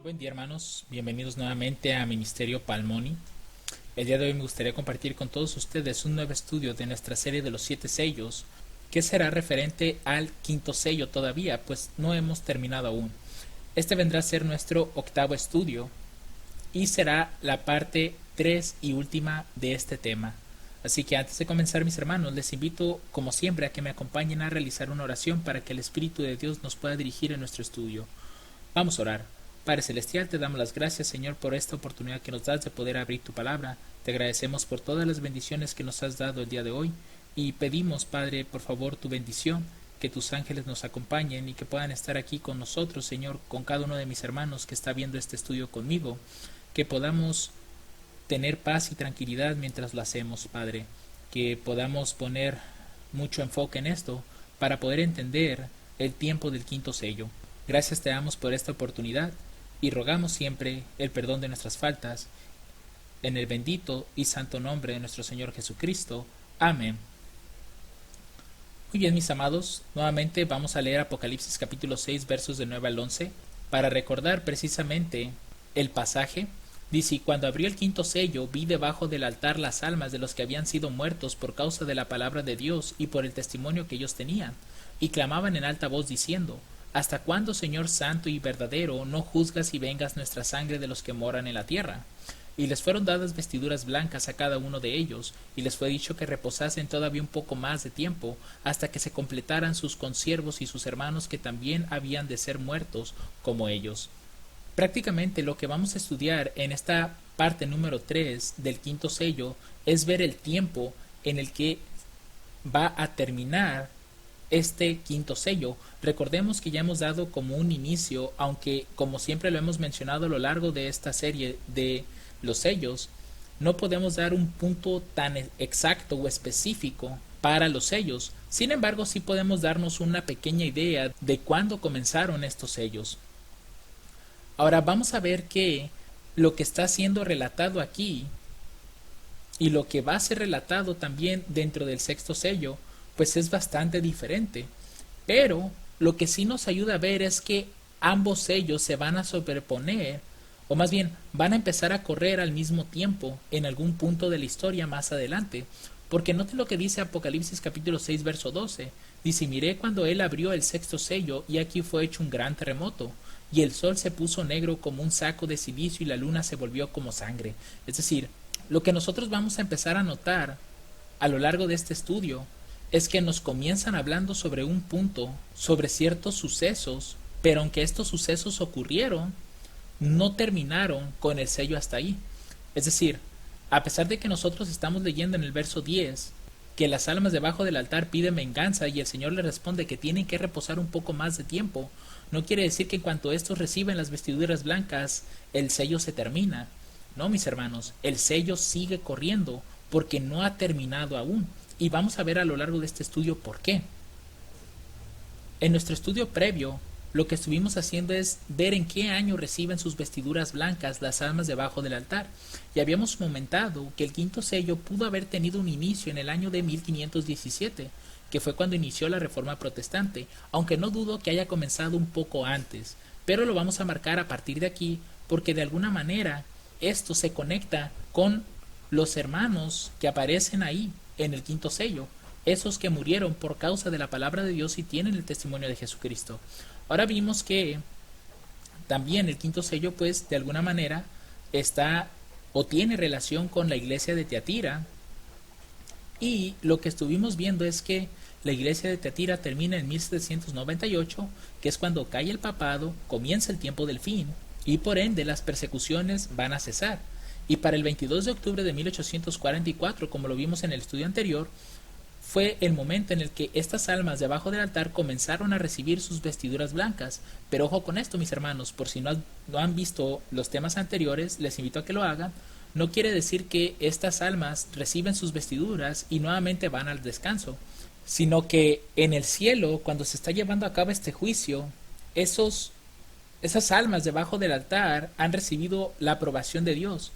Buen día, hermanos, bienvenidos nuevamente a Ministerio Palmoni. El día de hoy me gustaría compartir con todos ustedes un nuevo estudio de nuestra serie de los 7 sellos, que será referente al quinto sello todavía, pues no hemos terminado aún. Este vendrá a ser nuestro octavo estudio y será la parte 3 y última de este tema. Así que antes de comenzar, mis hermanos, les invito como siempre a que me acompañen a realizar una oración para que el Espíritu de Dios nos pueda dirigir en nuestro estudio. Vamos a orar. Padre Celestial, te damos las gracias, Señor, por esta oportunidad que nos das de poder abrir tu palabra. Te agradecemos por todas las bendiciones que nos has dado el día de hoy y pedimos, Padre, por favor, tu bendición, que tus ángeles nos acompañen y que puedan estar aquí con nosotros, Señor, con cada uno de mis hermanos que está viendo este estudio conmigo, que podamos tener paz y tranquilidad mientras lo hacemos, Padre, que podamos poner mucho enfoque en esto para poder entender el tiempo del quinto sello. Gracias te damos por esta oportunidad y rogamos siempre el perdón de nuestras faltas, en el bendito y santo nombre de nuestro Señor Jesucristo. Amén. Muy bien, mis amados, nuevamente vamos a leer Apocalipsis capítulo 6, versos de 9 al 11, para recordar precisamente el pasaje. Dice: y cuando abrió el quinto sello, vi debajo del altar las almas de los que habían sido muertos por causa de la palabra de Dios y por el testimonio que ellos tenían, y clamaban en alta voz diciendo: ¿hasta cuándo, Señor santo y verdadero, no juzgas y vengas nuestra sangre de los que moran en la tierra? Y les fueron dadas vestiduras blancas a cada uno de ellos, y les fue dicho que reposasen todavía un poco más de tiempo, hasta que se completaran sus consiervos y sus hermanos que también habían de ser muertos como ellos. Prácticamente lo que vamos a estudiar en esta parte número 3 del quinto sello es ver el tiempo en el que va a terminar este quinto sello. Recordemos que ya hemos dado como un inicio, aunque como siempre lo hemos mencionado a lo largo de esta serie de los sellos, no podemos dar un punto tan exacto o específico para los sellos. Sin embargo, sí podemos darnos una pequeña idea de cuándo comenzaron estos sellos. Ahora vamos a ver que lo que está siendo relatado aquí y lo que va a ser relatado también dentro del sexto sello pues es bastante diferente, pero lo que sí nos ayuda a ver es que ambos sellos se van a sobreponer, o más bien van a empezar a correr al mismo tiempo en algún punto de la historia más adelante, porque note lo que dice Apocalipsis capítulo 6 verso 12, dice: miré cuando él abrió el sexto sello y aquí fue hecho un gran terremoto, y el sol se puso negro como un saco de silicio y la luna se volvió como sangre. Es decir, lo que nosotros vamos a empezar a notar a lo largo de este estudio es que nos comienzan hablando sobre un punto, sobre ciertos sucesos, pero aunque estos sucesos ocurrieron, no terminaron con el sello hasta ahí. Es decir, a pesar de que nosotros estamos leyendo en el verso 10 que las almas debajo del altar piden venganza y el Señor le responde que tienen que reposar un poco más de tiempo, no quiere decir que en cuanto estos reciben las vestiduras blancas, el sello se termina. No, mis hermanos, el sello sigue corriendo porque no ha terminado aún. Y vamos a ver a lo largo de este estudio por qué. En nuestro estudio previo, lo que estuvimos haciendo es ver en qué año reciben sus vestiduras blancas las almas debajo del altar. Y habíamos comentado que el quinto sello pudo haber tenido un inicio en el año de 1517, que fue cuando inició la Reforma Protestante, aunque no dudo que haya comenzado un poco antes, pero lo vamos a marcar a partir de aquí porque de alguna manera esto se conecta con los hermanos que aparecen ahí en el quinto sello, esos que murieron por causa de la palabra de Dios y tienen el testimonio de Jesucristo. Ahora vimos que también el quinto sello pues de alguna manera está o tiene relación con la iglesia de Tiatira, y lo que estuvimos viendo es que la iglesia de Tiatira termina en 1798, que es cuando cae el papado, comienza el tiempo del fin y por ende las persecuciones van a cesar. Y para el 22 de octubre de 1844, como lo vimos en el estudio anterior, fue el momento en el que estas almas debajo del altar comenzaron a recibir sus vestiduras blancas. Pero ojo con esto, mis hermanos, por si no han visto los temas anteriores, les invito a que lo hagan. No quiere decir que estas almas reciben sus vestiduras y nuevamente van al descanso. sino que en el cielo, cuando se está llevando a cabo este juicio, esas almas debajo del altar han recibido la aprobación de Dios.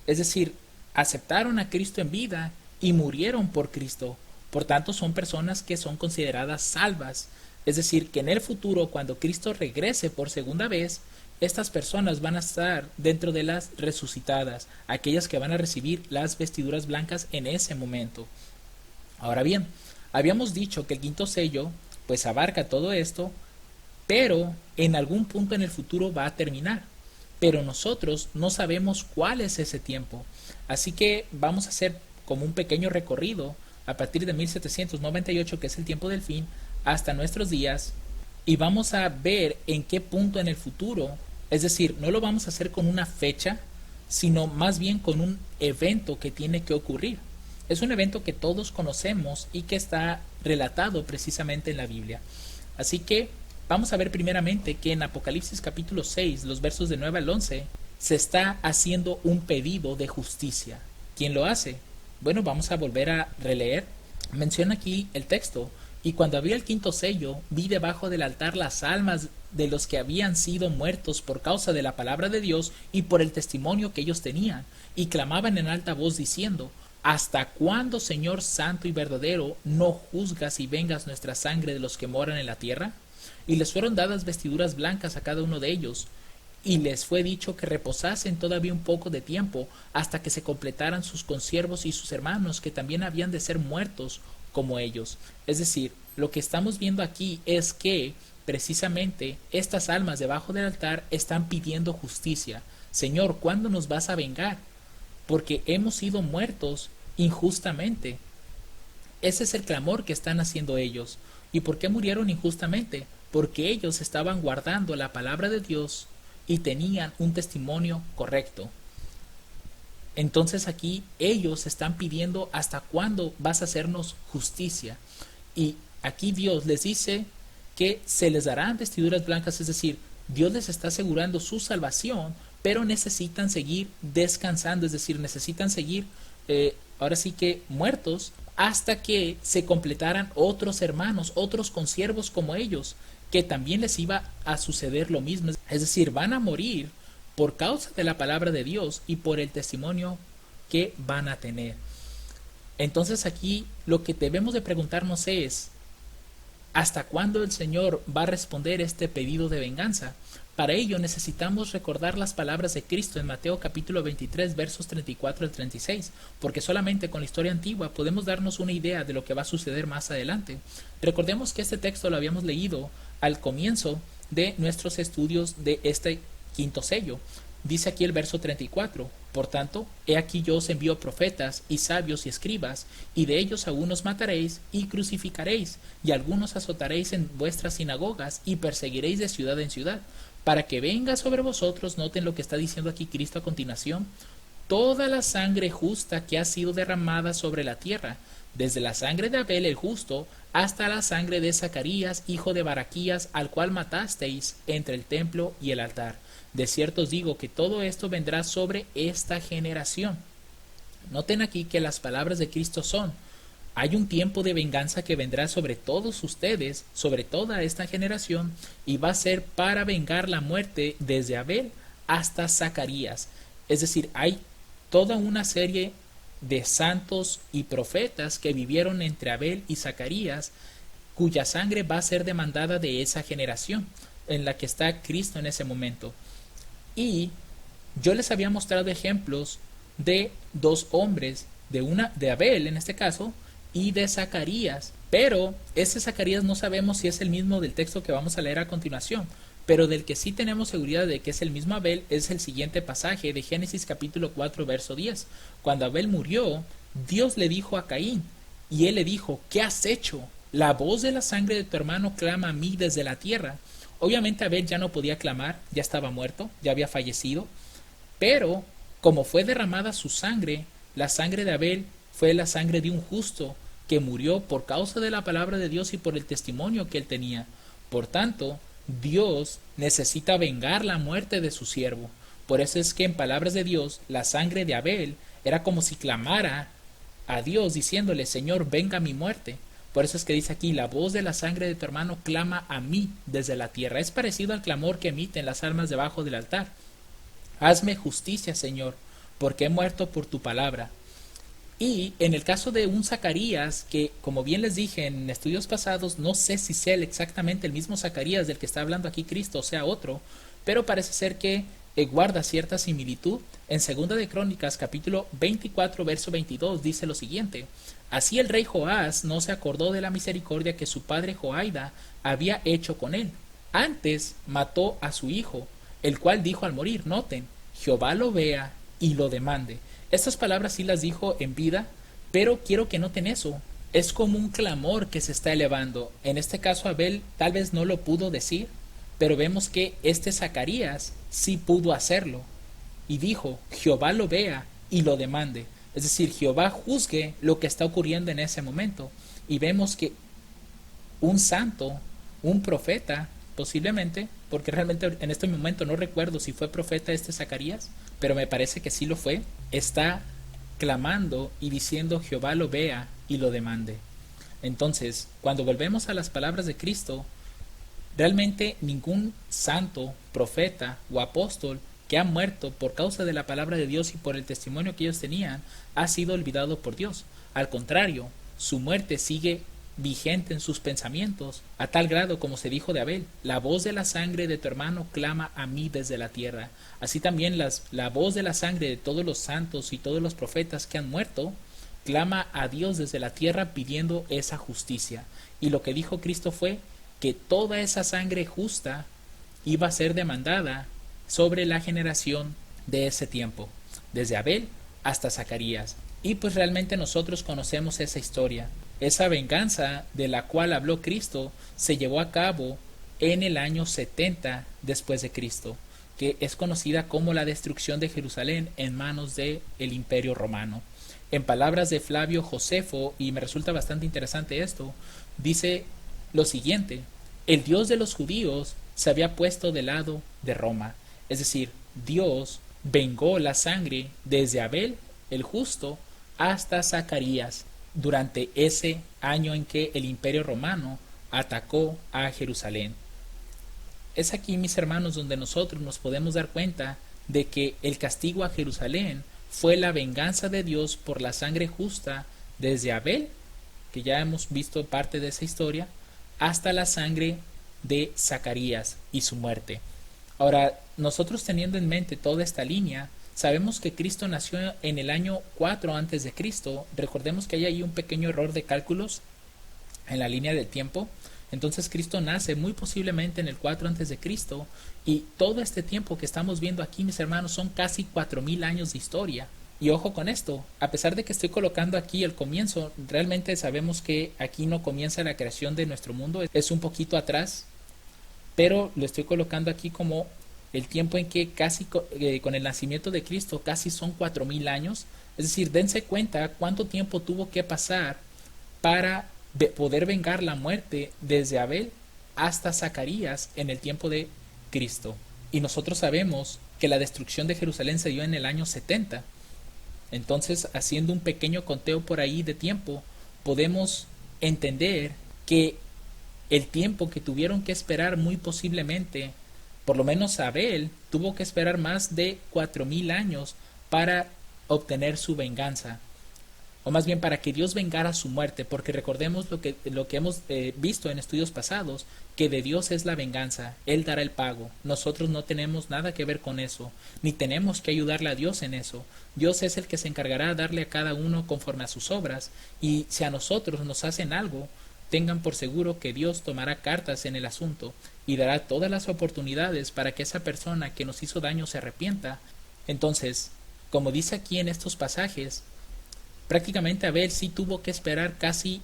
Es decir, aceptaron a Cristo en vida y murieron por Cristo. Por tanto, son personas que son consideradas salvas. Es decir, que en el futuro, cuando Cristo regrese por segunda vez, estas personas van a estar dentro de las resucitadas, aquellas que van a recibir las vestiduras blancas en ese momento. Ahora bien, habíamos dicho que el quinto sello pues abarca todo esto, pero en algún punto en el futuro va a terminar. Pero nosotros no sabemos cuál es ese tiempo. Así que vamos a hacer como un pequeño recorrido a partir de 1798, que es el tiempo del fin, hasta nuestros días, y vamos a ver en qué punto en el futuro, es decir, no lo vamos a hacer con una fecha, sino más bien con un evento que tiene que ocurrir. Es un evento que todos conocemos y que está relatado precisamente en la Biblia. Así que vamos a ver primeramente que en Apocalipsis capítulo 6, los versos de 9 al 11, se está haciendo un pedido de justicia. ¿Quién lo hace? Bueno, vamos a volver a releer. Menciona aquí el texto. Y cuando abrí el quinto sello, vi debajo del altar las almas de los que habían sido muertos por causa de la palabra de Dios y por el testimonio que ellos tenían, y clamaban en alta voz diciendo: ¿Hasta cuándo, Señor santo y verdadero, no juzgas y vengas nuestra sangre de los que moran en la tierra? Y les fueron dadas vestiduras blancas a cada uno de ellos, y les fue dicho que reposasen todavía un poco de tiempo, hasta que se completaran sus consiervos y sus hermanos, que también habían de ser muertos como ellos. Es decir, lo que estamos viendo aquí es que precisamente estas almas debajo del altar están pidiendo justicia. Señor, ¿cuándo nos vas a vengar? Porque hemos sido muertos injustamente. Ese es el clamor que están haciendo ellos. ¿Y por qué murieron injustamente? Porque ellos estaban guardando la palabra de Dios y tenían un testimonio correcto. Entonces aquí ellos están pidiendo: ¿hasta cuándo vas a hacernos justicia? Y aquí Dios les dice que se les darán vestiduras blancas, es decir, Dios les está asegurando su salvación, pero necesitan seguir descansando, es decir, necesitan seguir ahora sí que muertos, hasta que se completaran otros hermanos, otros consiervos como ellos, que también les iba a suceder lo mismo. Es decir, van a morir por causa de la palabra de Dios y por el testimonio que van a tener. Entonces aquí lo que debemos de preguntarnos es: ¿hasta cuándo el Señor va a responder este pedido de venganza? Para ello necesitamos recordar las palabras de Cristo en Mateo capítulo 23 versos 34 al 36, porque solamente con la historia antigua podemos darnos una idea de lo que va a suceder más adelante. Recordemos que este texto lo habíamos leído al comienzo de nuestros estudios de este quinto sello. Dice aquí el verso 34: Por tanto, he aquí yo os envío profetas y sabios y escribas, y de ellos a unos mataréis y crucificaréis, y a algunos azotaréis en vuestras sinagogas y perseguiréis de ciudad en ciudad, para que venga sobre vosotros, noten lo que está diciendo aquí Cristo a continuación, toda la sangre justa que ha sido derramada sobre la tierra, desde la sangre de Abel el justo hasta la sangre de Zacarías, hijo de Baraquías, al cual matasteis entre el templo y el altar. De cierto os digo que todo esto vendrá sobre esta generación. Noten aquí que las palabras de Cristo son: hay un tiempo de venganza que vendrá sobre todos ustedes, sobre toda esta generación, y va a ser para vengar la muerte desde Abel hasta Zacarías. Es decir, hay toda una serie de santos y profetas que vivieron entre Abel y Zacarías, cuya sangre va a ser demandada de esa generación en la que está Cristo en ese momento. Y yo les había mostrado ejemplos de dos hombres, de Abel en este caso, y de Zacarías, pero ese Zacarías no sabemos si es el mismo del texto que vamos a leer a continuación, pero del que sí tenemos seguridad de que es el mismo Abel es el siguiente pasaje de Génesis capítulo 4 verso 10. Cuando Abel murió, Dios le dijo a Caín, y él le dijo: ¿qué has hecho? La voz de la sangre de tu hermano clama a mí desde la tierra. Obviamente Abel ya no podía clamar, ya estaba muerto, ya había fallecido, pero como fue derramada su sangre, la sangre de Abel fue la sangre de un justo que murió por causa de la palabra de Dios y por el testimonio que él tenía. Por tanto, Dios necesita vengar la muerte de su siervo. Por eso es que en palabras de Dios, la sangre de Abel era como si clamara a Dios diciéndole: Señor, venga mi muerte. Por eso es que dice aquí, la voz de la sangre de tu hermano clama a mí desde la tierra. Es parecido al clamor que emiten las almas debajo del altar. Hazme justicia, Señor, porque he muerto por tu palabra. Y en el caso de un Zacarías, que como bien les dije en estudios pasados, no sé si sea exactamente el mismo Zacarías del que está hablando aquí Cristo o sea otro, pero parece ser que guarda cierta similitud. En Segunda de Crónicas, capítulo 24, verso 22, dice lo siguiente: Así el rey Joás no se acordó de la misericordia que su padre Joaida había hecho con él. Antes mató a su hijo, el cual dijo al morir, noten, Jehová lo vea y lo demande. Estas palabras sí las dijo en vida, pero quiero que noten eso. Es como un clamor que se está elevando. En este caso Abel tal vez no lo pudo decir, pero vemos que este Zacarías sí pudo hacerlo. Y dijo, Jehová lo vea y lo demande. Es decir, Jehová juzgue lo que está ocurriendo en ese momento. Y vemos que un santo, un profeta, posiblemente, porque realmente en este momento no recuerdo si fue profeta este Zacarías, pero me parece que sí lo fue, está clamando y diciendo Jehová lo vea y lo demande. Entonces, cuando volvemos a las palabras de Cristo, realmente ningún santo, profeta o apóstol que ha muerto por causa de la palabra de Dios y por el testimonio que ellos tenían ha sido olvidado por Dios. Al contrario, su muerte sigue vigente en sus pensamientos, a tal grado como se dijo de Abel, la voz de la sangre de tu hermano clama a mí desde la tierra. Así también la voz de la sangre de todos los santos y todos los profetas que han muerto clama a Dios desde la tierra pidiendo esa justicia. Y lo que dijo Cristo fue que toda esa sangre justa iba a ser demandada sobre la generación de ese tiempo, desde Abel hasta Zacarías. Y pues realmente nosotros conocemos esa historia. Esa venganza de la cual habló Cristo se llevó a cabo en el año 70 después de Cristo, que es conocida como la destrucción de Jerusalén en manos del Imperio Romano. En palabras de Flavio Josefo, y me resulta bastante interesante esto, dice lo siguiente: el Dios de los judíos se había puesto del lado de Roma, es decir, Dios vengó la sangre desde Abel, el justo, hasta Zacarías, durante ese año en que el Imperio Romano atacó a Jerusalén. Es aquí, mis hermanos, donde nosotros nos podemos dar cuenta de que el castigo a Jerusalén fue la venganza de Dios por la sangre justa desde Abel, que ya hemos visto parte de esa historia, hasta la sangre de Zacarías y su muerte. Ahora, nosotros teniendo en mente toda esta línea, sabemos que Cristo nació en el año 4 antes de Cristo. Recordemos que hay ahí un pequeño error de cálculos en la línea del tiempo. Entonces Cristo nace muy posiblemente en el 4 antes de Cristo, y todo este tiempo que estamos viendo aquí, mis hermanos, son casi 4000 años de historia. Y ojo con esto, a pesar de que estoy colocando aquí el comienzo, realmente sabemos que aquí no comienza la creación de nuestro mundo, es un poquito atrás, pero lo estoy colocando aquí como el tiempo en que casi con el nacimiento de Cristo casi son 4000 años. Es decir, dense cuenta cuánto tiempo tuvo que pasar para poder vengar la muerte desde Abel hasta Zacarías en el tiempo de Cristo. Y nosotros sabemos que la destrucción de Jerusalén se dio en el año 70. Entonces, haciendo un pequeño conteo por ahí de tiempo, podemos entender que el tiempo que tuvieron que esperar muy posiblemente, por lo menos Abel, tuvo que esperar más de 4000 años para obtener su venganza, o más bien para que Dios vengara su muerte, porque recordemos lo que hemos visto en estudios pasados, que de Dios es la venganza, Él dará el pago. Nosotros no tenemos nada que ver con eso, ni tenemos que ayudarle a Dios en eso. Dios es el que se encargará de darle a cada uno conforme a sus obras, y si a nosotros nos hacen algo, tengan por seguro que Dios tomará cartas en el asunto y dará todas las oportunidades para que esa persona que nos hizo daño se arrepienta. Entonces, como dice aquí en estos pasajes, prácticamente Abel sí tuvo que esperar casi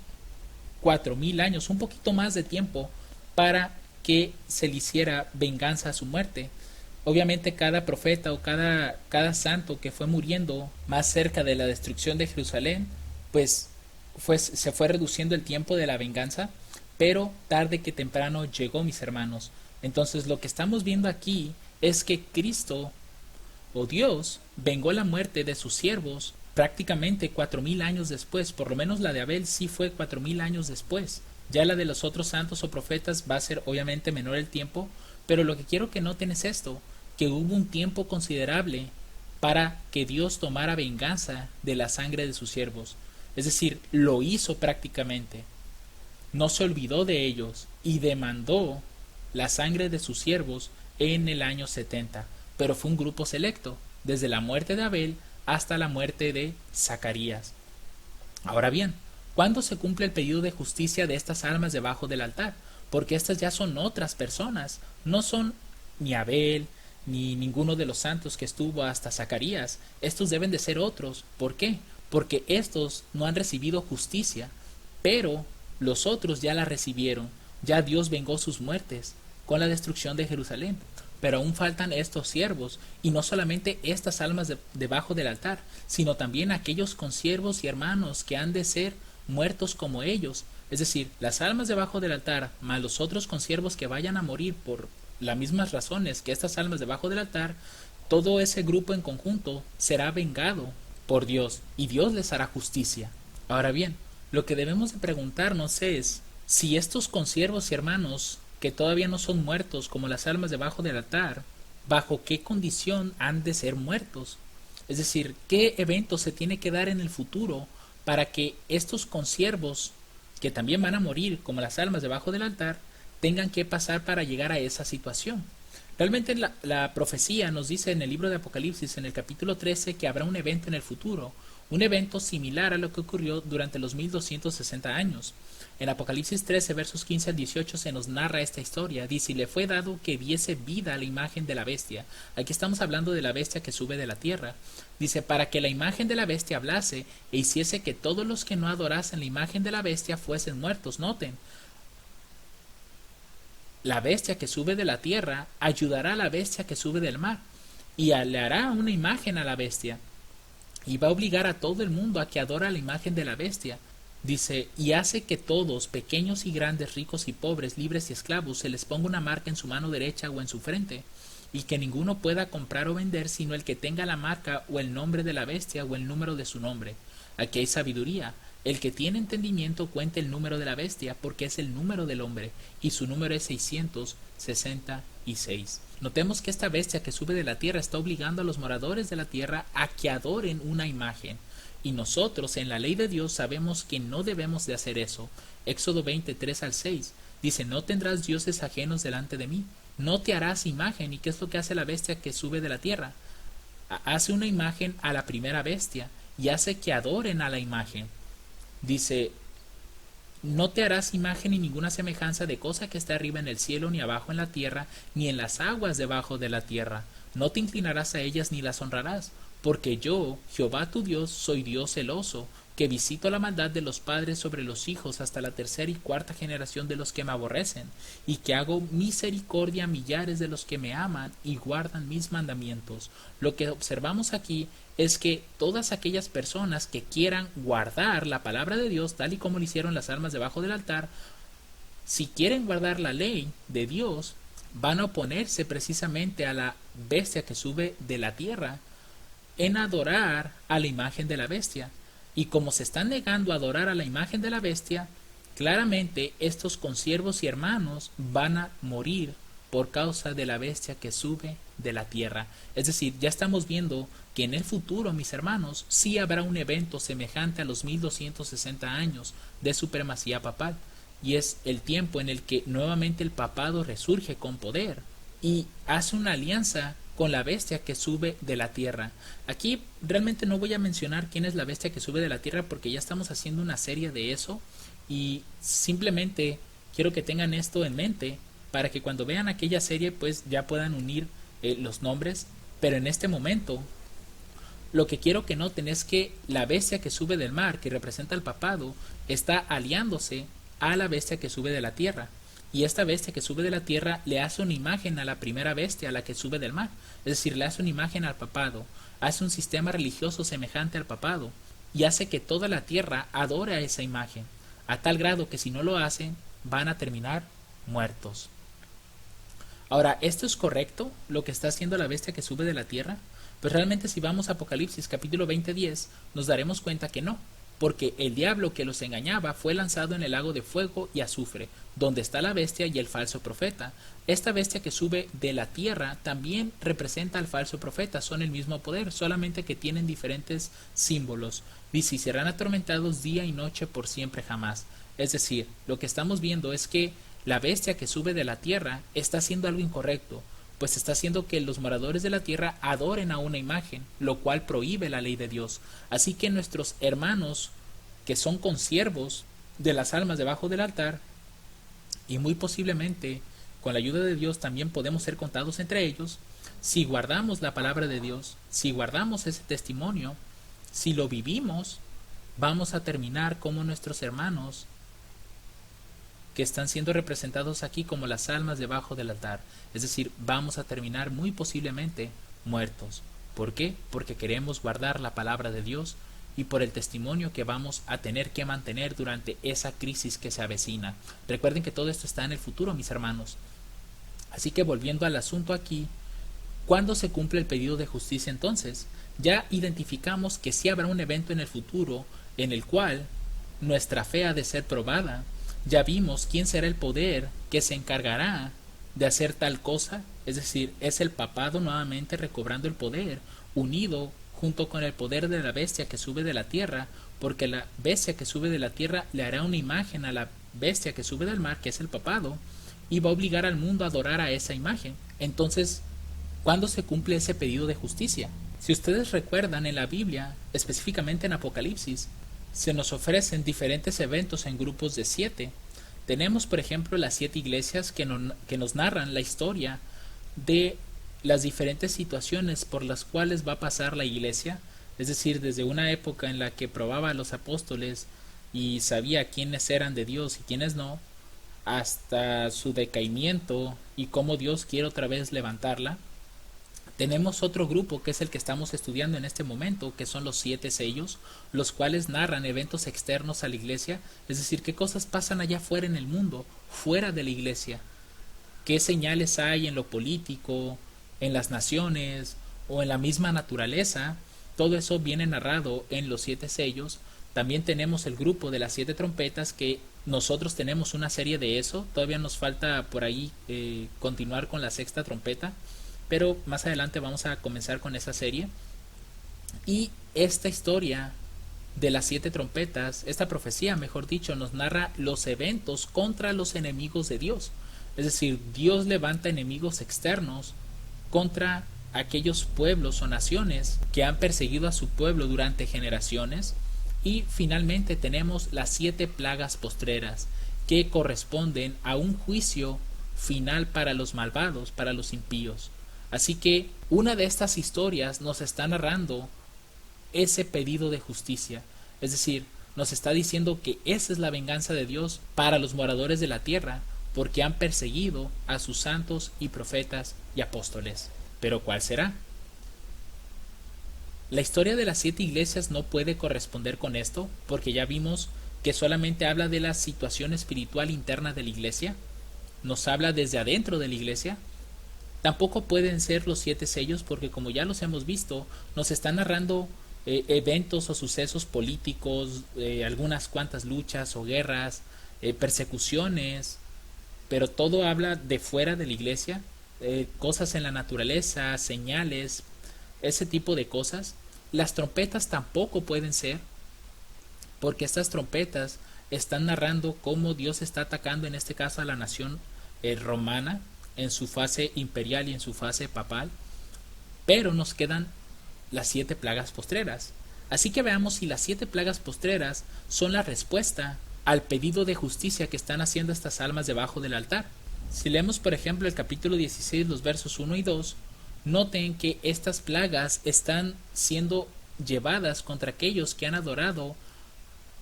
4000 años, un poquito más de tiempo, para que se le hiciera venganza a su muerte. Obviamente cada profeta o cada santo que fue muriendo más cerca de la destrucción de Jerusalén, pues se fue reduciendo el tiempo de la venganza, pero tarde que temprano llegó, mis hermanos. Entonces lo que estamos viendo aquí es que Cristo o Dios vengó la muerte de sus siervos prácticamente 4000 años después. Por lo menos la de Abel sí fue 4000 años después. Ya la de los otros santos o profetas va a ser obviamente menor el tiempo, pero lo que quiero que noten es esto, que hubo un tiempo considerable para que Dios tomara venganza de la sangre de sus siervos. Es decir, lo hizo prácticamente. No se olvidó de ellos y demandó la sangre de sus siervos en el año 70, pero fue un grupo selecto, desde la muerte de Abel hasta la muerte de Zacarías. Ahora bien, ¿cuándo se cumple el pedido de justicia de estas almas debajo del altar? Porque estas ya son otras personas, no son ni Abel, ni ninguno de los santos que estuvo hasta Zacarías. Estos deben de ser otros. ¿Por qué? Porque estos no han recibido justicia, pero los otros ya la recibieron. Ya Dios vengó sus muertes con la destrucción de Jerusalén. Pero aún faltan estos siervos, y no solamente estas almas debajo del altar, sino también aquellos consiervos y hermanos que han de ser muertos como ellos. Es decir, las almas debajo del altar, más los otros consiervos que vayan a morir por las mismas razones que estas almas debajo del altar, todo ese grupo en conjunto será vengado por Dios, y Dios les hará justicia. Ahora bien, lo que debemos de preguntarnos es si estos consiervos y hermanos que todavía no son muertos como las almas debajo del altar, ¿bajo qué condición han de ser muertos? Es decir, ¿qué evento se tiene que dar en el futuro para que estos consiervos, que también van a morir como las almas debajo del altar, tengan que pasar para llegar a esa situación? Realmente la profecía nos dice en el libro de Apocalipsis, en el capítulo 13, que habrá un evento en el futuro, un evento similar a lo que ocurrió durante los 1260 años. En Apocalipsis 13, versos 15 al 18 se nos narra esta historia. Dice, y le fue dado que diese vida a la imagen de la bestia. Aquí estamos hablando de la bestia que sube de la tierra. Dice, para que la imagen de la bestia hablase e hiciese que todos los que no adorasen la imagen de la bestia fuesen muertos. Noten, la bestia que sube de la tierra ayudará a la bestia que sube del mar y le hará una imagen a la bestia y va a obligar a todo el mundo a que adora la imagen de la bestia. Dice, y hace que todos, pequeños y grandes, ricos y pobres, libres y esclavos, se les ponga una marca en su mano derecha o en su frente, y que ninguno pueda comprar o vender sino el que tenga la marca o el nombre de la bestia o el número de su nombre. Aquí hay sabiduría. El que tiene entendimiento cuente el número de la bestia, porque es el número del hombre, y su número es 666. Notemos que esta bestia que sube de la tierra está obligando a los moradores de la tierra a que adoren una imagen. Y nosotros en la ley de Dios sabemos que no debemos de hacer eso. Éxodo 23 al 6 dice, no tendrás dioses ajenos delante de mí, no te harás imagen. ¿Y qué es lo que hace la bestia que sube de la tierra? Hace una imagen a la primera bestia y hace que adoren a la imagen. Dice, no te harás imagen ni ninguna semejanza de cosa que esté arriba en el cielo, ni abajo en la tierra, ni en las aguas debajo de la tierra. No te inclinarás a ellas ni las honrarás, porque yo, Jehová tu Dios, soy Dios celoso, que visito la maldad de los padres sobre los hijos hasta la tercera y cuarta generación de los que me aborrecen, y que hago misericordia a millares de los que me aman y guardan mis mandamientos. Lo que observamos aquí es que todas aquellas personas que quieran guardar la palabra de Dios, tal y como lo hicieron las almas debajo del altar, si quieren guardar la ley de Dios, van a oponerse precisamente a la bestia que sube de la tierra en adorar a la imagen de la bestia. Y como se están negando a adorar a la imagen de la bestia, claramente estos consiervos y hermanos van a morir por causa de la bestia que sube de la tierra. Es decir, ya estamos viendo que en el futuro, mis hermanos, sí habrá un evento semejante a los 1260 años de supremacía papal, y es el tiempo en el que nuevamente el papado resurge con poder y hace una alianza con la bestia que sube de la tierra. Aquí realmente no voy a mencionar quién es la bestia que sube de la tierra porque ya estamos haciendo una serie de eso, y simplemente quiero que tengan esto en mente para que cuando vean aquella serie pues ya puedan unir los nombres. Pero en este momento lo que quiero que noten es que la bestia que sube del mar, que representa el papado, está aliándose a la bestia que sube de la tierra. Y esta bestia que sube de la tierra le hace una imagen a la primera bestia, a la que sube del mar. Es decir, le hace una imagen al papado, hace un sistema religioso semejante al papado, y hace que toda la tierra adore a esa imagen, a tal grado que si no lo hacen, van a terminar muertos. Ahora, ¿esto es correcto, lo que está haciendo la bestia que sube de la tierra? Pues realmente si vamos a Apocalipsis capítulo 20:10, nos daremos cuenta que no, porque el diablo que los engañaba fue lanzado en el lago de fuego y azufre, donde está la bestia y el falso profeta. Esta bestia que sube de la tierra también representa al falso profeta, son el mismo poder, solamente que tienen diferentes símbolos. Dice, y serán atormentados día y noche por siempre jamás. Es decir, lo que estamos viendo es que la bestia que sube de la tierra está haciendo algo incorrecto, pues está haciendo que los moradores de la tierra adoren a una imagen, lo cual prohíbe la ley de Dios. Así que nuestros hermanos, que son consiervos de las almas debajo del altar, y muy posiblemente con la ayuda de Dios también podemos ser contados entre ellos, si guardamos la palabra de Dios, si guardamos ese testimonio, si lo vivimos, vamos a terminar como nuestros hermanos que están siendo representados aquí como las almas debajo del altar. Es decir, vamos a terminar muy posiblemente muertos. ¿Por qué? Porque queremos guardar la palabra de Dios y por el testimonio que vamos a tener que mantener durante esa crisis que se avecina. Recuerden que todo esto está en el futuro, mis hermanos. Así que volviendo al asunto aquí, ¿cuándo se cumple el pedido de justicia entonces? Ya identificamos que sí habrá un evento en el futuro en el cual nuestra fe ha de ser probada. Ya vimos quién será el poder que se encargará de hacer tal cosa, es decir, es el papado nuevamente recobrando el poder, unido junto con el poder de la bestia que sube de la tierra, porque la bestia que sube de la tierra le hará una imagen a la bestia que sube del mar, que es el papado, y va a obligar al mundo a adorar a esa imagen. Entonces, ¿cuándo se cumple ese pedido de justicia? Si ustedes recuerdan en la Biblia, específicamente en Apocalipsis, se nos ofrecen diferentes eventos en grupos de 7. Tenemos, por ejemplo, las 7 iglesias que nos narran la historia de las diferentes situaciones por las cuales va a pasar la iglesia, es decir, desde una época en la que probaba a los apóstoles y sabía quiénes eran de Dios y quiénes no, hasta su decaimiento y cómo Dios quiere otra vez levantarla. Tenemos otro grupo que es el que estamos estudiando en este momento, que son los 7 sellos, los cuales narran eventos externos a la iglesia, es decir, qué cosas pasan allá afuera en el mundo, fuera de la iglesia, qué señales hay en lo político, en las naciones o en la misma naturaleza. Todo eso viene narrado en los 7 sellos. También tenemos el grupo de las 7 trompetas, que nosotros tenemos una serie de eso, todavía nos falta por ahí continuar con la 6ª trompeta, pero más adelante vamos a comenzar con esa serie. Y esta historia de las 7 trompetas, esta profecía, mejor dicho, nos narra los eventos contra los enemigos de Dios. Es decir, Dios levanta enemigos externos contra aquellos pueblos o naciones que han perseguido a su pueblo durante generaciones. Y finalmente tenemos las 7 plagas postreras, que corresponden a un juicio final para los malvados, para los impíos. Así que una de estas historias nos está narrando ese pedido de justicia, es decir, nos está diciendo que esa es la venganza de Dios para los moradores de la tierra, porque han perseguido a sus santos y profetas y apóstoles. ¿Pero cuál será? La historia de las 7 iglesias no puede corresponder con esto, porque ya vimos que solamente habla de la situación espiritual interna de la iglesia, nos habla desde adentro de la iglesia. Tampoco pueden ser los 7 sellos, porque como ya los hemos visto, nos están narrando eventos o sucesos políticos, algunas cuantas luchas o guerras, persecuciones, pero todo habla de fuera de la iglesia, cosas en la naturaleza, señales, ese tipo de cosas. Las trompetas tampoco pueden ser, porque estas trompetas están narrando cómo Dios está atacando en este caso a la nación romana en su fase imperial y en su fase papal, pero nos quedan las 7 plagas postreras. Así que veamos si las 7 plagas postreras son la respuesta al pedido de justicia que están haciendo estas almas debajo del altar. Si leemos por ejemplo el capítulo 16, los versos 1 y 2, noten que estas plagas están siendo llevadas contra aquellos que han adorado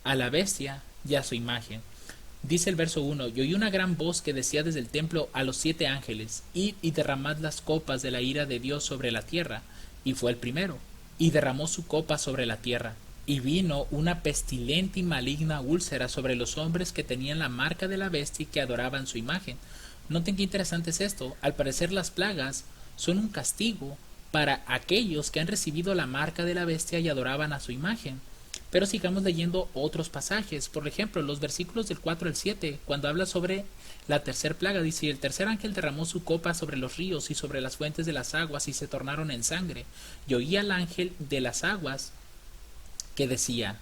a la bestia y a su imagen. Dice el verso 1, y oí una gran voz que decía desde el templo a los 7 ángeles, id y derramad las copas de la ira de Dios sobre la tierra. Y fue el primero, y derramó su copa sobre la tierra. Y vino una pestilente y maligna úlcera sobre los hombres que tenían la marca de la bestia y que adoraban su imagen. Noten qué interesante es esto. Al parecer las plagas son un castigo para aquellos que han recibido la marca de la bestia y adoraban a su imagen. Pero sigamos leyendo otros pasajes. Por ejemplo, los versículos del 4 al 7, cuando habla sobre la tercera plaga, dice: y el tercer ángel derramó su copa sobre los ríos y sobre las fuentes de las aguas, y se tornaron en sangre. Y oí al ángel de las aguas que decía: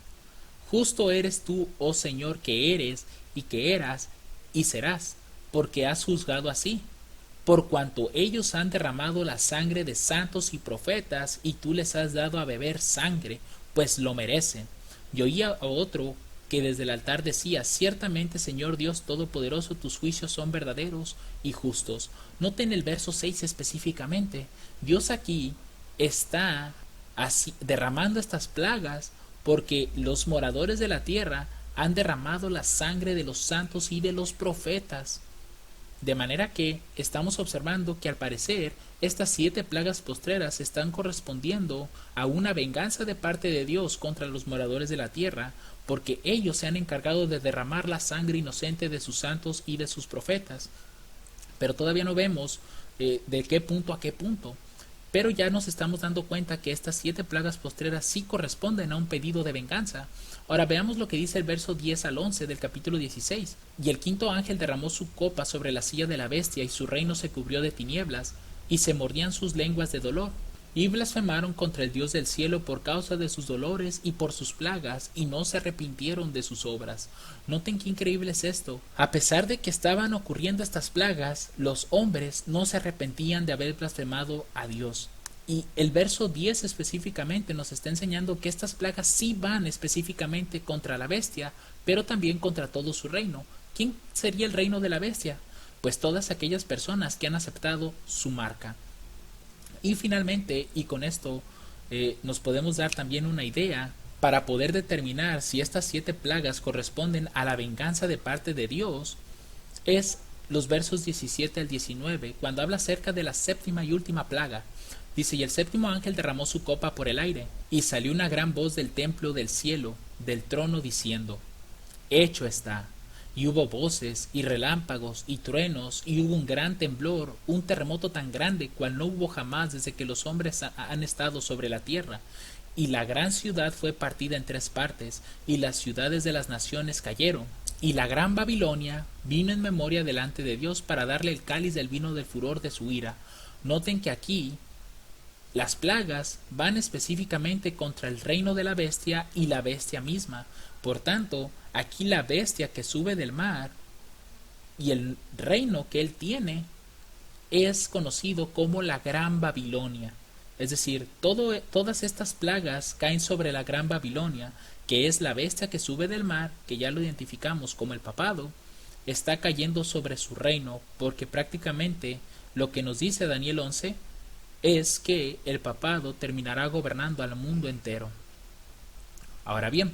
justo eres tú, oh Señor, que eres, y que eras, y serás, porque has juzgado así. Por cuanto ellos han derramado la sangre de santos y profetas, y tú les has dado a beber sangre, pues lo merecen. Y oía a otro que desde el altar decía: ciertamente, Señor Dios Todopoderoso, tus juicios son verdaderos y justos. Noten el verso 6 específicamente. Dios aquí está así, derramando estas plagas porque los moradores de la tierra han derramado la sangre de los santos y de los profetas. De manera que estamos observando que al parecer estas 7 plagas postreras están correspondiendo a una venganza de parte de Dios contra los moradores de la tierra, porque ellos se han encargado de derramar la sangre inocente de sus santos y de sus profetas. Pero todavía no vemos de qué punto a qué punto. Pero ya nos estamos dando cuenta que estas 7 plagas postreras sí corresponden a un pedido de venganza. Ahora veamos lo que dice el verso 10 al 11 del capítulo 16. Y el quinto ángel derramó su copa sobre la silla de la bestia, y su reino se cubrió de tinieblas, y se mordían sus lenguas de dolor. Y blasfemaron contra el Dios del cielo por causa de sus dolores y por sus plagas, y no se arrepintieron de sus obras. Noten qué increíble es esto. A pesar de que estaban ocurriendo estas plagas, los hombres no se arrepentían de haber blasfemado a Dios. Y el verso 10 específicamente nos está enseñando que estas plagas sí van específicamente contra la bestia, pero también contra todo su reino. ¿Quién sería el reino de la bestia? Pues todas aquellas personas que han aceptado su marca. Y finalmente, y con esto nos podemos dar también una idea para poder determinar si estas 7 plagas corresponden a la venganza de parte de Dios, es los versos 17 al 19, cuando habla acerca de la séptima y última plaga. Dice: y el séptimo ángel derramó su copa por el aire, y salió una gran voz del templo del cielo, del trono, diciendo: hecho está. Y hubo voces, y relámpagos, y truenos, y hubo un gran temblor, un terremoto tan grande cual no hubo jamás desde que los hombres han estado sobre la tierra. Y la gran ciudad fue partida en 3 partes, y las ciudades de las naciones cayeron. Y la gran Babilonia vino en memoria delante de Dios para darle el cáliz del vino del furor de su ira. Noten que aquí las plagas van específicamente contra el reino de la bestia y la bestia misma. Por tanto, aquí la bestia que sube del mar y el reino que él tiene es conocido como la Gran Babilonia. Es decir, todas estas plagas caen sobre la Gran Babilonia, que es la bestia que sube del mar, que ya lo identificamos como el papado, está cayendo sobre su reino, porque prácticamente lo que nos dice Daniel 11 es que el papado terminará gobernando al mundo entero. Ahora bien,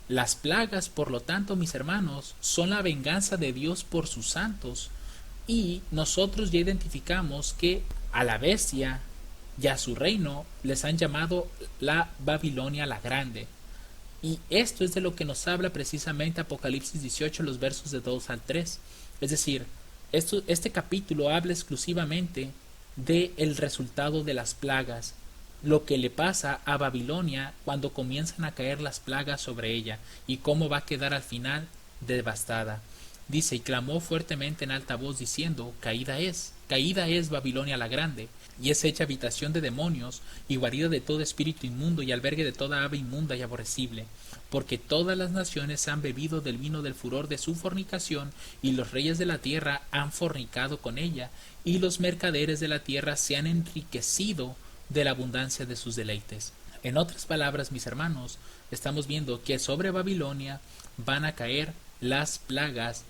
las plagas, por lo tanto, mis hermanos, son la venganza de Dios por sus santos, y nosotros ya identificamos que a la bestia y a su reino les han llamado la Babilonia la Grande. Y esto es de lo que nos habla precisamente Apocalipsis 18, los versos de 2 al 3. Es decir, este capítulo habla exclusivamente del resultado de las plagas, lo que le pasa a Babilonia cuando comienzan a caer las plagas sobre ella, y cómo va a quedar al final devastada. Dice: y clamó fuertemente en alta voz diciendo: caída es Babilonia la Grande, y es hecha habitación de demonios, y guarida de todo espíritu inmundo, y albergue de toda ave inmunda y aborrecible, porque todas las naciones han bebido del vino del furor de su fornicación, y los reyes de la tierra han fornicado con ella, y los mercaderes de la tierra se han enriquecido de la abundancia de sus deleites. En otras palabras, mis hermanos, estamos viendo que sobre Babilonia van a caer las plagas.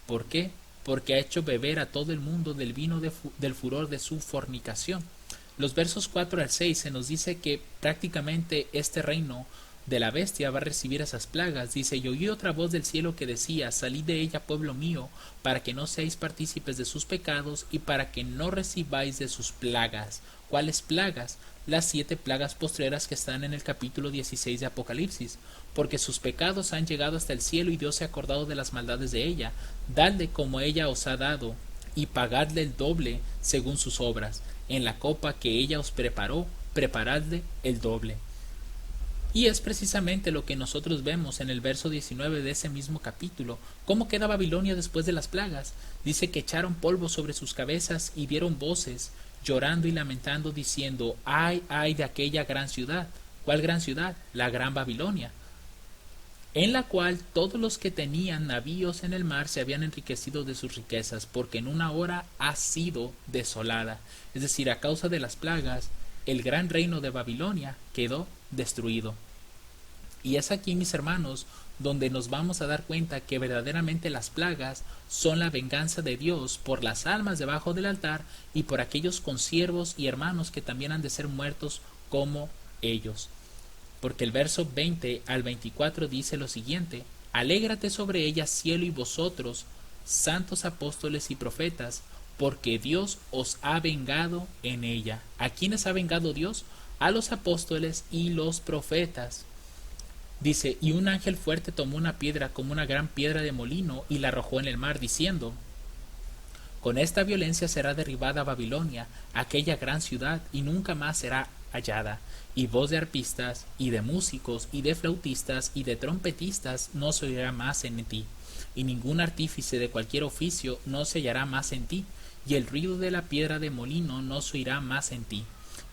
¿Por qué? Porque ha hecho beber a todo el mundo del vino del furor de su fornicación. Los versos 4 al 6 se nos dice que prácticamente este reino de la bestia va a recibir esas plagas. Dice: y oí otra voz del cielo que decía: salid de ella, pueblo mío, para que no seáis partícipes de sus pecados, y para que no recibáis de sus plagas. ¿Cuáles plagas? Las 7 plagas postreras que están en el capítulo 16 de Apocalipsis, porque sus pecados han llegado hasta el cielo, y Dios se ha acordado de las maldades de ella. Dadle como ella os ha dado, y pagadle el doble según sus obras. En la copa que ella os preparó, preparadle el doble. Y es precisamente lo que nosotros vemos en el verso 19 de ese mismo capítulo. ¿Cómo queda Babilonia después de las plagas? Dice que echaron polvo sobre sus cabezas y dieron voces, llorando y lamentando, diciendo: ay, ay de aquella gran ciudad. ¿Cuál gran ciudad? La gran Babilonia, en la cual todos los que tenían navíos en el mar se habían enriquecido de sus riquezas, porque en una hora ha sido desolada. Es decir, a causa de las plagas, el gran reino de Babilonia quedó destruido. Y es aquí, mis hermanos, donde nos vamos a dar cuenta que verdaderamente las plagas son la venganza de Dios por las almas debajo del altar y por aquellos consiervos y hermanos que también han de ser muertos como ellos. Porque el verso 20 al 24 dice lo siguiente: alégrate sobre ella, cielo, y vosotros, santos apóstoles y profetas, porque Dios os ha vengado en ella. ¿A quiénes ha vengado Dios? A los apóstoles y los profetas. Dice: y un ángel fuerte tomó una piedra como una gran piedra de molino y la arrojó en el mar, diciendo: con esta violencia será derribada Babilonia, aquella gran ciudad, y nunca más será hallada. Y voz de arpistas, y de músicos, y de flautistas, y de trompetistas no se oirá más en ti, y ningún artífice de cualquier oficio no se hallará más en ti, y el ruido de la piedra de molino no se oirá más en ti,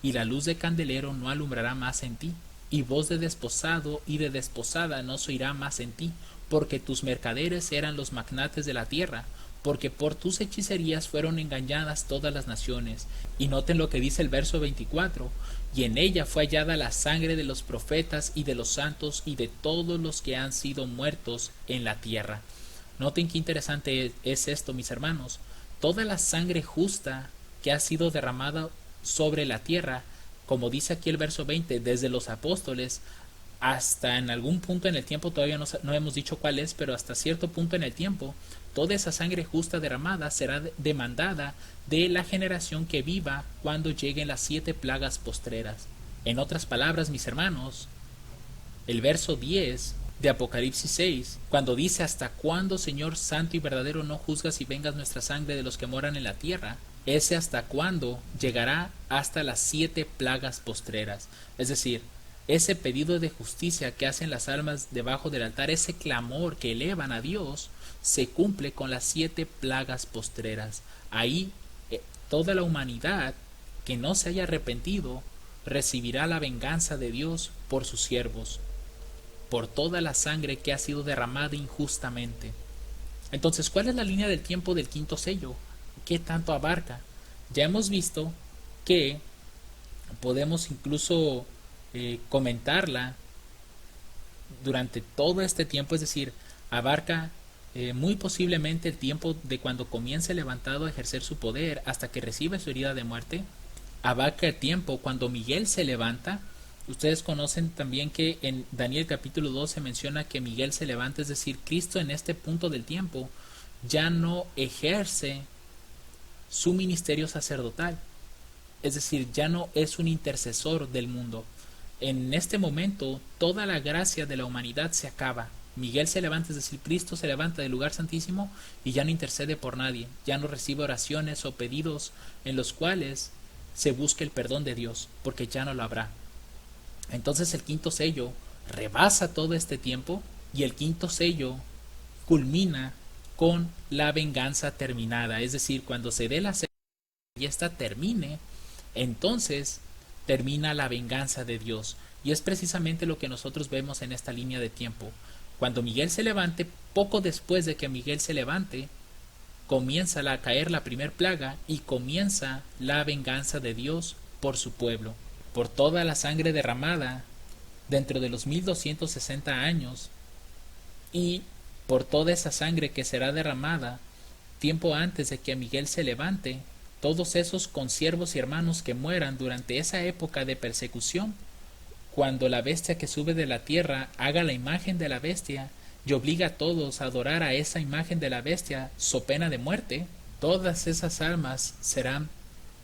y la luz de candelero no alumbrará más en ti, y voz de desposado y de desposada no se oirá más en ti, porque tus mercaderes eran los magnates de la tierra, porque por tus hechicerías fueron engañadas todas las naciones. Y noten lo que dice el verso 24: y en ella fue hallada la sangre de los profetas y de los santos y de todos los que han sido muertos en la tierra. Noten qué interesante es esto, mis hermanos. Toda la sangre justa que ha sido derramada sobre la tierra, como dice aquí el verso 20, desde los apóstoles hasta en algún punto en el tiempo, todavía no hemos dicho cuál es, pero hasta cierto punto en el tiempo, toda esa sangre justa derramada será demandada de la generación que viva cuando lleguen las 7 plagas postreras. En otras palabras, mis hermanos, el verso 10 de Apocalipsis 6, cuando dice: hasta cuándo, Señor santo y verdadero, no juzgas y vengas nuestra sangre de los que moran en la tierra, ese hasta cuándo llegará hasta las 7 plagas postreras. Es decir, ese pedido de justicia que hacen las almas debajo del altar, ese clamor que elevan a Dios, se cumple con las 7 plagas postreras. Ahí toda la humanidad que no se haya arrepentido recibirá la venganza de Dios por sus siervos, por toda la sangre que ha sido derramada injustamente. Entonces, ¿cuál es la línea del tiempo del quinto sello? ¿Qué tanto abarca? Ya hemos visto que podemos incluso comentarla durante todo este tiempo, es decir, abarca muy posiblemente el tiempo de cuando comienza el levantado a ejercer su poder hasta que recibe su herida de muerte. Abarca el tiempo cuando Miguel se levanta. Ustedes conocen también que en Daniel capítulo 2 se menciona que Miguel se levanta, es decir, Cristo en este punto del tiempo ya no ejerce su ministerio sacerdotal, es decir, ya no es un intercesor del mundo. En este momento toda la gracia de la humanidad se acaba. Miguel se levanta, es decir, Cristo se levanta del lugar santísimo y ya no intercede por nadie, ya no recibe oraciones o pedidos en los cuales se busque el perdón de Dios, porque ya no lo habrá. Entonces el quinto sello rebasa todo este tiempo y el quinto sello culmina con la venganza terminada, es decir, cuando se dé la y esta termine, entonces termina la venganza de Dios. Y es precisamente lo que nosotros vemos en esta línea de tiempo. Cuando Miguel se levante, poco después de que Miguel se levante, comienza a caer la primer plaga y comienza la venganza de Dios por su pueblo, por toda la sangre derramada dentro de los 1260 años y por toda esa sangre que será derramada tiempo antes de que Miguel se levante. Todos esos consiervos y hermanos que mueran durante esa época de persecución, cuando la bestia que sube de la tierra haga la imagen de la bestia y obliga a todos a adorar a esa imagen de la bestia so pena de muerte, todas esas almas serán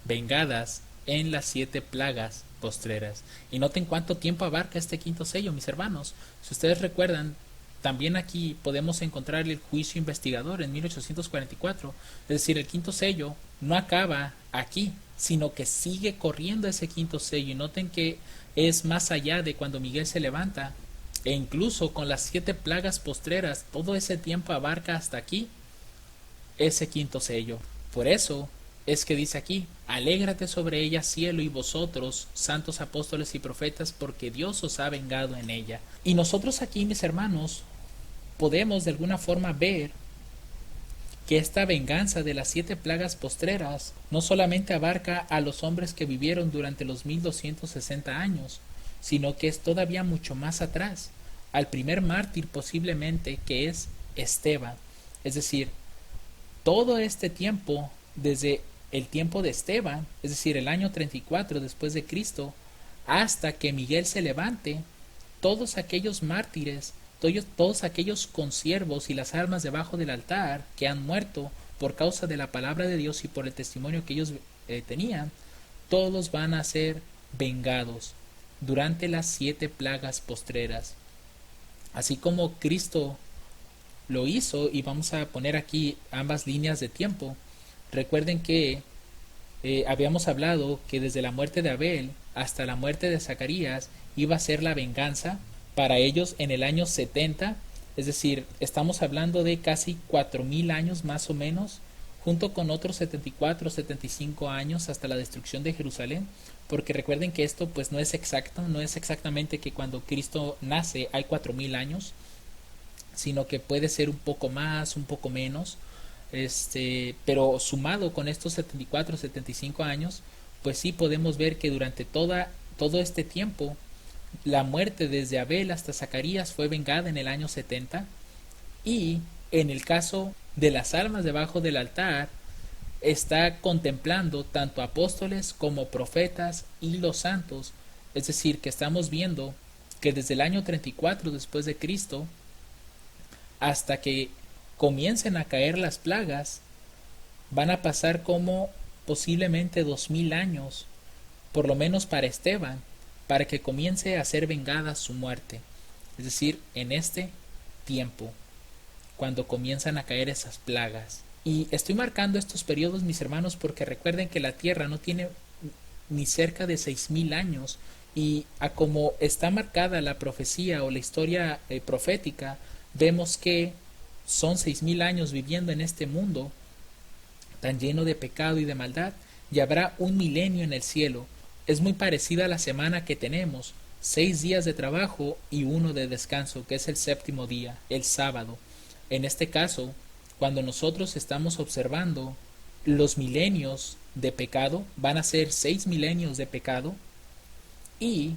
vengadas en las 7 plagas postreras. Y noten cuánto tiempo abarca este quinto sello, mis hermanos. Si ustedes recuerdan, También aquí podemos encontrar el juicio investigador en 1844. Es decir, el quinto sello no acaba aquí, sino que sigue corriendo ese quinto sello. Y noten que es más allá de cuando Miguel se levanta. E incluso con las 7 plagas postreras, todo ese tiempo abarca hasta aquí ese quinto sello. Por eso es que dice aquí: alégrate sobre ella, cielo, y vosotros, santos apóstoles y profetas, porque Dios os ha vengado en ella. Y nosotros aquí, mis hermanos, podemos de alguna forma ver que esta venganza de las 7 plagas postreras no solamente abarca a los hombres que vivieron durante los 1260 años, sino que es todavía mucho más atrás, al primer mártir posiblemente, que es Esteban. Es decir, todo este tiempo, desde el tiempo de Esteban, es decir, el año 34 después de Cristo, hasta que Miguel se levante, todos aquellos mártires, todos aquellos consiervos y las almas debajo del altar que han muerto por causa de la palabra de Dios y por el testimonio que ellos tenían, todos van a ser vengados durante las 7 plagas postreras. Así como Cristo lo hizo, y vamos a poner aquí ambas líneas de tiempo. Recuerden que habíamos hablado que desde la muerte de Abel hasta la muerte de Zacarías iba a ser la venganza para ellos en el año 70, es decir, estamos hablando de casi 4000 años más o menos, junto con otros 74, 75 años hasta la destrucción de Jerusalén, porque recuerden que esto pues no es exacto, no es exactamente que cuando Cristo nace hay 4000 años, sino que puede ser un poco más, un poco menos, pero sumado con estos 74, 75 años, pues sí podemos ver que durante todo este tiempo, la muerte desde Abel hasta Zacarías fue vengada en el año 70, y en el caso de las almas debajo del altar, está contemplando tanto apóstoles como profetas y los santos, es decir, que estamos viendo que desde el año 34 después de Cristo, hasta que comiencen a caer las plagas, van a pasar como posiblemente 2000 años, por lo menos para Esteban, para que comience a ser vengada su muerte. Es decir, en este tiempo, cuando comienzan a caer esas plagas. Y estoy marcando estos periodos, mis hermanos, porque recuerden que la tierra no tiene ni cerca de 6000 años, y a como está marcada la profecía o la historia profética, vemos que son 6000 años viviendo en este mundo tan lleno de pecado y de maldad, y habrá un milenio en el cielo. Es muy parecida a la semana que tenemos: 6 días de trabajo y 1 de descanso, que es el séptimo día, el sábado. En este caso, cuando nosotros estamos observando los milenios de pecado, van a ser 6 milenios de pecado, y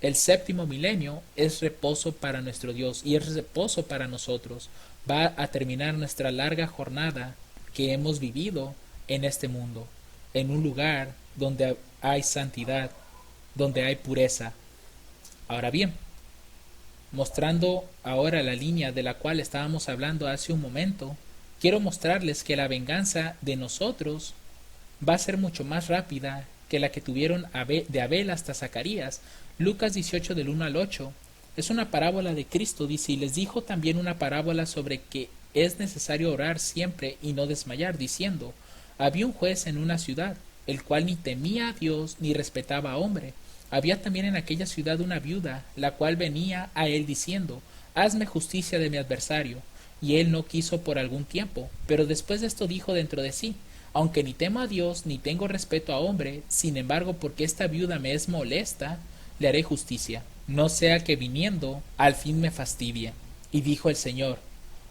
el séptimo milenio es reposo para nuestro Dios y es reposo para nosotros. Va a terminar nuestra larga jornada que hemos vivido en este mundo, en un lugar donde hay santidad, donde hay pureza. Ahora bien, mostrando ahora la línea de la cual estábamos hablando hace un momento, quiero mostrarles que la venganza de nosotros va a ser mucho más rápida que la que tuvieron de Abel hasta Zacarías. Lucas 18 del 1 al 8 es una parábola de Cristo, dice: y les dijo también una parábola sobre que es necesario orar siempre y no desmayar, diciendo: había un juez en una ciudad, el cual ni temía a Dios ni respetaba a hombre. Había también en aquella ciudad una viuda, la cual venía a él diciendo: hazme justicia de mi adversario. Y él no quiso por algún tiempo, pero después de esto dijo dentro de sí: aunque ni temo a Dios ni tengo respeto a hombre, sin embargo, porque esta viuda me es molesta, le haré justicia, no sea que viniendo al fin me fastidie. Y dijo el Señor: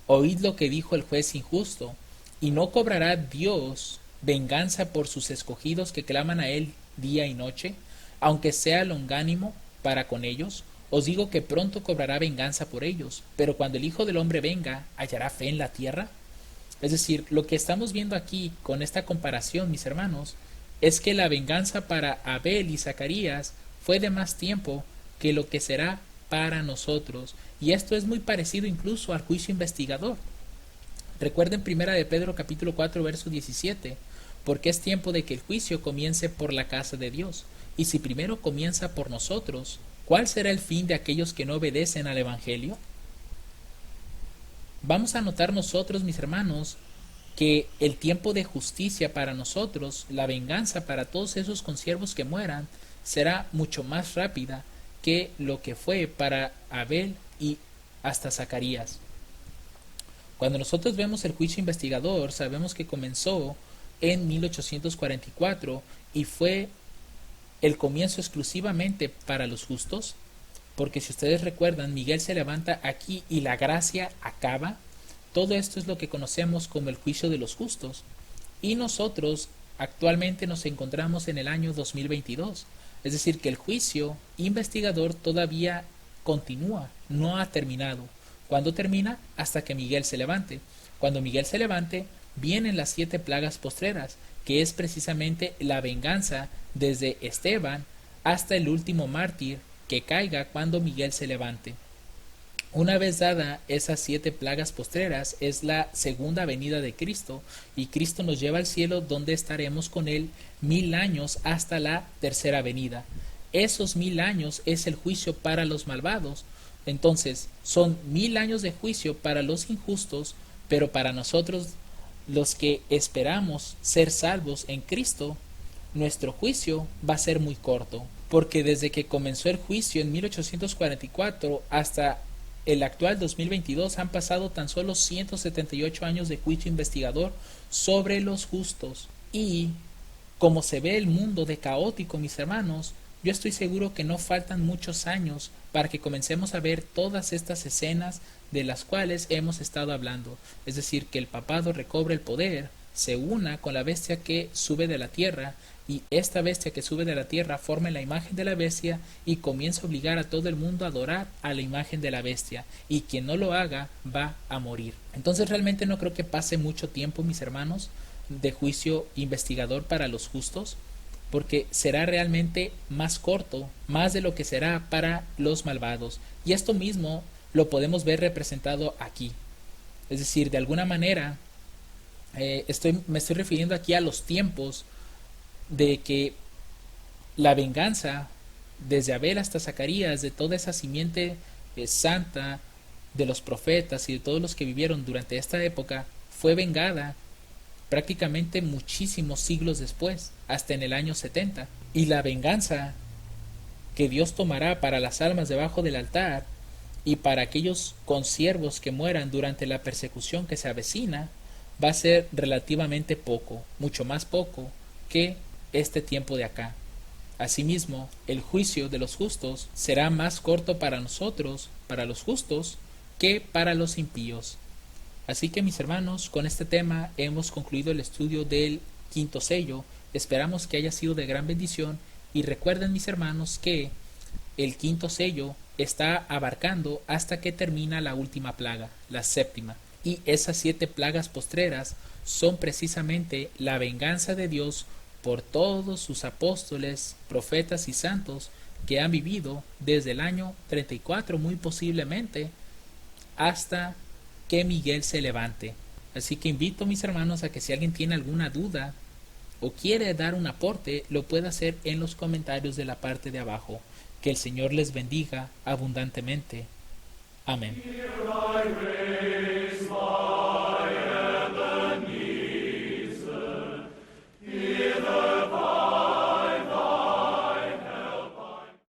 oíd lo que dijo el juez injusto, y no cobrará Dios venganza por sus escogidos que claman a él día y noche, aunque sea longánimo para con ellos. Os digo que pronto cobrará venganza por ellos, pero cuando el Hijo del Hombre venga, ¿hallará fe en la tierra? Es decir, lo que estamos viendo aquí con esta comparación, mis hermanos, es que la venganza para Abel y Zacarías fue de más tiempo que lo que será para nosotros, y esto es muy parecido incluso al juicio investigador. Recuerden 1 de Pedro capítulo 4 verso 17: porque es tiempo de que el juicio comience por la casa de Dios, y si primero comienza por nosotros, ¿cuál será el fin de aquellos que no obedecen al Evangelio? Vamos a notar nosotros, mis hermanos, que el tiempo de justicia para nosotros, la venganza para todos esos consiervos que mueran, será mucho más rápida que lo que fue para Abel y hasta Zacarías. Cuando nosotros vemos el juicio investigador, sabemos que comenzó en 1844 y fue el comienzo exclusivamente para los justos, porque si ustedes recuerdan, Miguel se levanta aquí y la gracia acaba. Todo esto es lo que conocemos como el juicio de los justos. Y nosotros actualmente nos encontramos en el año 2022. Es decir, que el juicio investigador todavía continúa, no ha terminado. ¿Cuándo termina? Hasta que Miguel se levante. Cuando Miguel se levante, vienen las 7 plagas postreras, que es precisamente la venganza desde Esteban hasta el último mártir que caiga cuando Miguel se levante. Una vez dada esas 7 plagas postreras, es la segunda venida de Cristo, y Cristo nos lleva al cielo, donde estaremos con él 1000 años hasta la tercera venida. Esos 1000 años es el juicio para los malvados. Entonces son 1000 años de juicio para los injustos, pero para nosotros, los que esperamos ser salvos en Cristo, nuestro juicio va a ser muy corto, porque desde que comenzó el juicio en 1844 hasta el actual 2022 han pasado tan solo 178 años de juicio investigador sobre los justos. Y como se ve el mundo de caótico, mis hermanos, yo estoy seguro que no faltan muchos años para que comencemos a ver todas estas escenas de las cuales hemos estado hablando. Es decir, que el papado recobre el poder, se una con la bestia que sube de la tierra, y esta bestia que sube de la tierra forma la imagen de la bestia y comienza a obligar a todo el mundo a adorar a la imagen de la bestia, y quien no lo haga va a morir. Entonces realmente no creo que pase mucho tiempo, mis hermanos, de juicio investigador para los justos, porque será realmente más corto, más de lo que será para los malvados. Y esto mismo lo podemos ver representado aquí. Es decir, de alguna manera, me estoy refiriendo aquí a los tiempos de que la venganza, desde Abel hasta Zacarías, de toda esa simiente santa, de los profetas y de todos los que vivieron durante esta época, fue vengada prácticamente muchísimos siglos después, hasta en el año 70. Y la venganza que Dios tomará para las almas debajo del altar y para aquellos consiervos que mueran durante la persecución que se avecina, va a ser relativamente poco, mucho más poco que este tiempo de acá. Asimismo, el juicio de los justos será más corto para nosotros, para los justos, que para los impíos. Así que, mis hermanos, con este tema hemos concluido el estudio del quinto sello. Esperamos que haya sido de gran bendición, y recuerden, mis hermanos, que el quinto sello está abarcando hasta que termina la última plaga, la séptima. Y esas 7 plagas postreras son precisamente la venganza de Dios por todos sus apóstoles, profetas y santos que han vivido desde el año 34 muy posiblemente hasta que Miguel se levante. Así que invito, mis hermanos, a que si alguien tiene alguna duda o quiere dar un aporte, lo pueda hacer en los comentarios de la parte de abajo. Que el Señor les bendiga abundantemente. Amén.